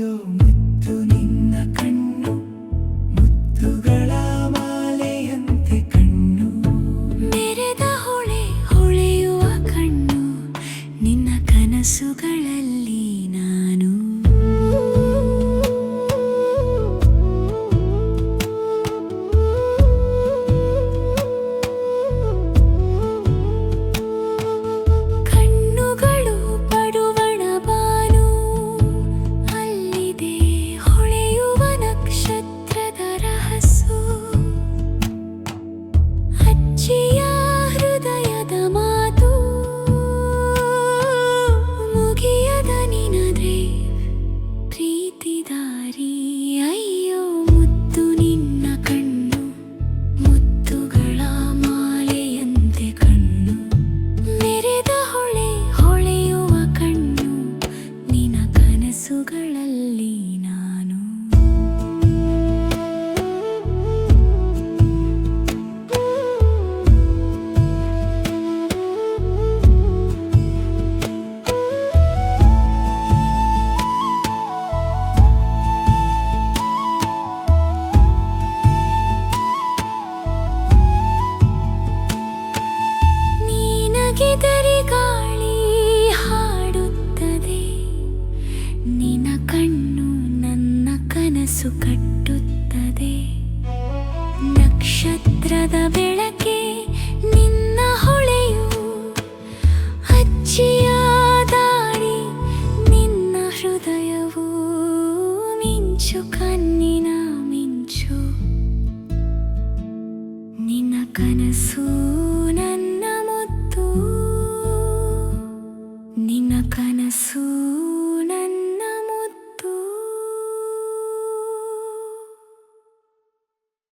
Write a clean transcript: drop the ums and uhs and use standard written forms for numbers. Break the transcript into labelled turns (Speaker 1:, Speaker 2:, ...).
Speaker 1: ಅಯ್ಯೋ ಮುತ್ತು ನಿನ್ನ ಕಣ್ಣು, ಮುತ್ತುಗಳ ಮಾಲೆಯಂತೆ ಕಣ್ಣು.
Speaker 2: ಮೆರೆದ ಹೊಳೆ ಹೊಳೆಯುವ ಕಣ್ಣು, ನಿನ್ನ ಕನಸುಗಳಲ್ಲಿ ನಾನು. ಕಣ್ಣುಗಳು ಪಡುವಣ ಬಾನು, ಅಲ್ಲಿದೆ ಹೊಳೆಯುವ ನಕ್ಷತ್ರದ ರಹಸ್ಸು. ಅಜ್ಜಿಯ ಹೃದಯದ ಮಾತು ಮುಗಿಯದ ನಿನದ್ರೆ ಪ್ರೀತಿದಾರಿ. ಅಯ್ಯೋ ಮುತ್ತು ನಿನ್ನ ಕಣ್ಣು, ಮುತ್ತುಗಳ ಮಾಲೆಯಂತೆ ಕಣ್ಣು. ಮೆರೆದ ಹೊಳೆ ಹೊಳೆಯುವ ಕಣ್ಣು, ನಿನ್ನ ಕನಸುಗಳಲ್ಲಿ ನಾನು. ನೀನಗಿದರೆ ಗಾಳಿ ಹಾಡುತ್ತದೆ, ನಿನ್ನ ಕಣ್ಣು ನನ್ನ ಕನಸು ಕಟ್ಟುತ್ತದೆ. ನಕ್ಷತ್ರದ ಬೆಳಕೆ ನಿನ್ನ ಹೊಳೆಯು, ಅಜ್ಜಿಯ ದಾರಿ ನಿನ್ನ ಹೃದಯವು. ಮಿಂಚು ಕಣ್ಣಿನ ಮಿಂಚು, ನಿನ್ನ ಕನಸು